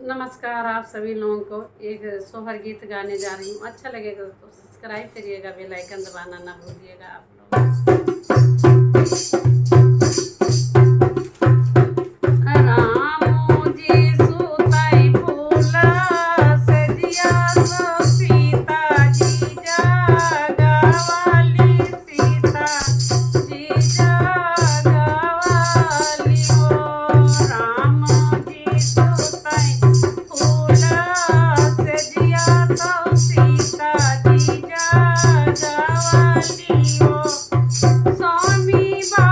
नमस्कार, आप सभी लोगों को एक सोहर गीत गाने जा रही हूँ। अच्छा लगेगा तो सब्सक्राइब करिएगा, बेल आइकन दबाना ना भूलिएगा आप लोग। रामू जी सुतई फूला सजिया सो सीता जी जागवाली, सीता जी जागवाली हो। राम जी सुतई फूला सजिया सो सीता जी जागवाली हो। स्वामी बा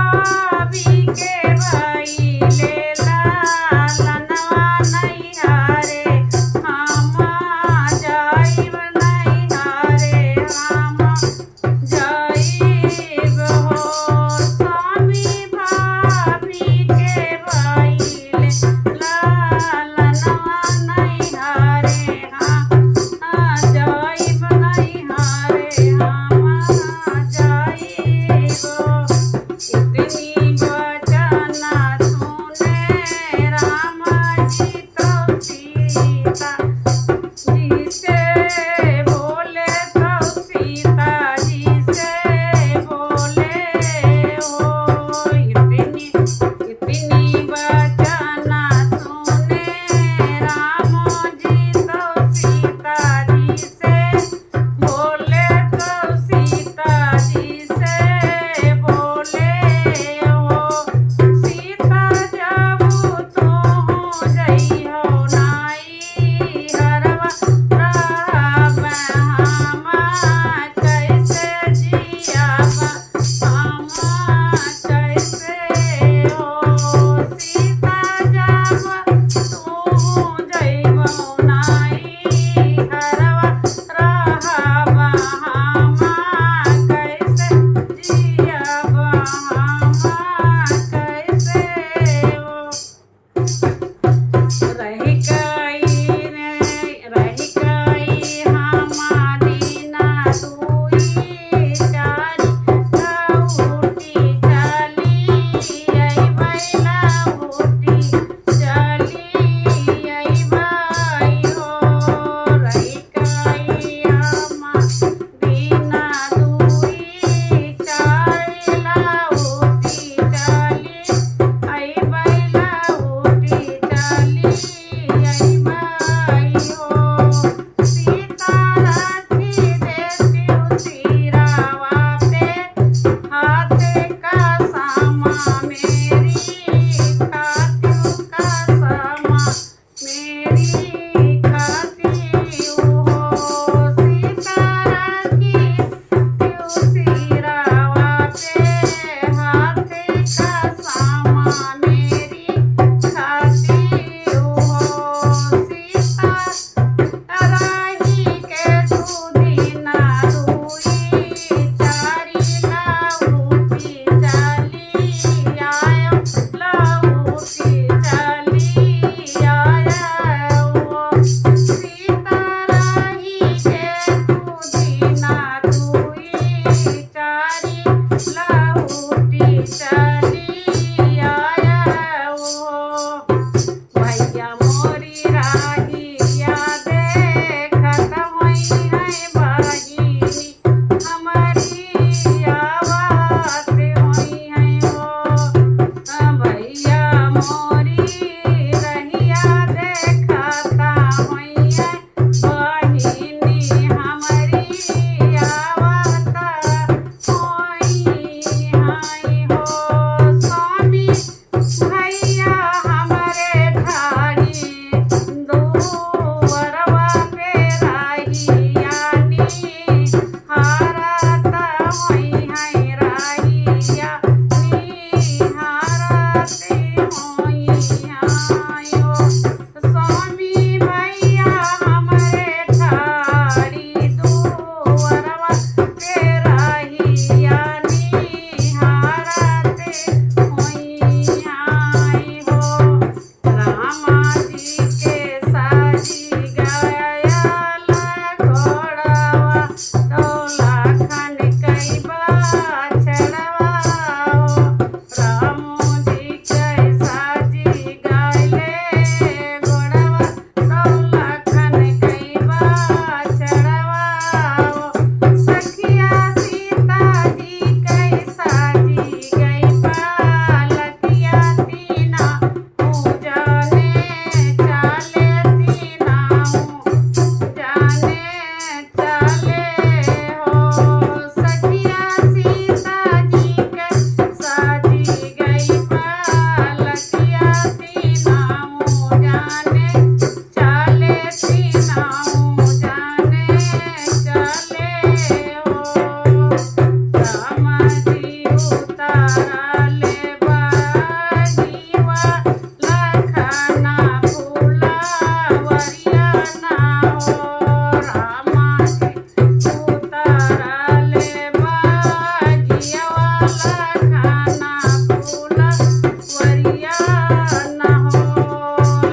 न हो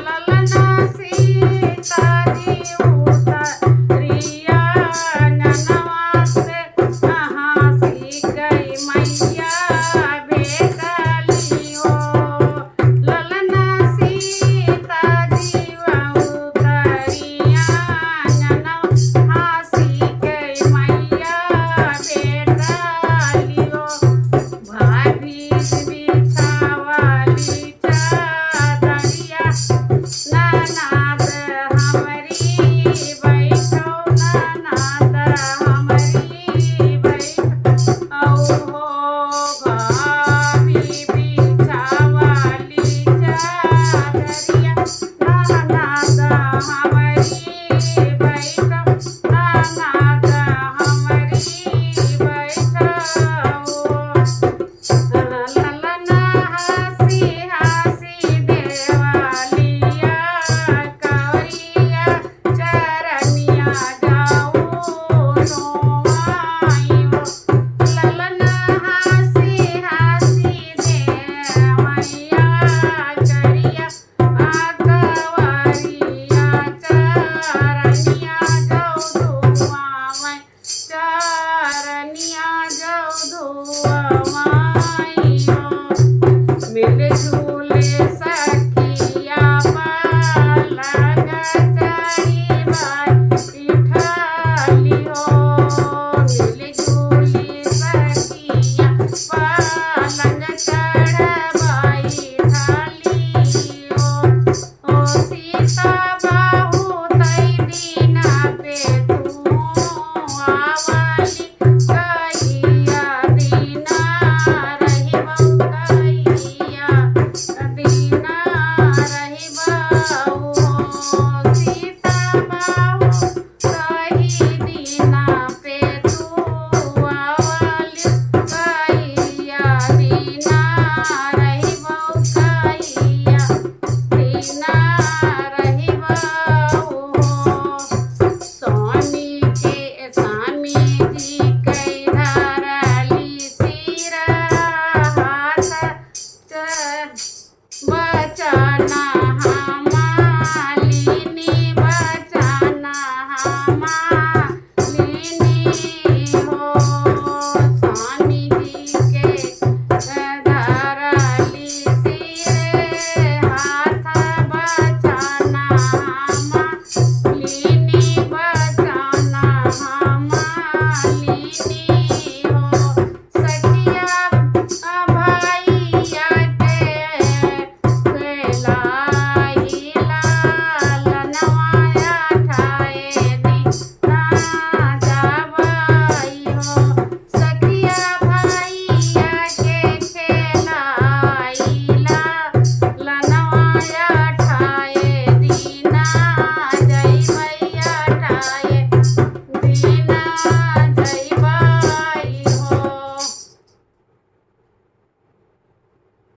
ललना सीता जी उतरिया अंगनवा से हंसी गई मैया भेटली हो ललना सीता जी उतरिया अंगनवा हंसी गई मैया भेटली हो भाभी बिछावाली चादरिया ननद हमरी बैठो ननद हमरी बैठो हो भाभी बिछावाली चादरिया ननद हमरी बैठो ननद हमरी बैठो ललना हंसी हंसी देवालिया कवरिया चरनिया जाऊं रोमाई हो ललना हंसी हंसी देवलिया करिया कवरिया चरनिया जाऊं धुआं चरनिया जाऊं धुआं मिले झूले सखिया पलंग चढ़ी बैठली हो मिले झूले सखिया पलंग चढ़ बैठली हो ओ सीता बहुत दिन पे तू आवली कहिया दीना रही कहिया दीना रही बाऊ सीता बाऊ कही दीना पे तू आवली कहिया दीना रही बाऊ कहिया दीना रही बाऊ स्वामी जी कई धरली सिर हाथ बचना हम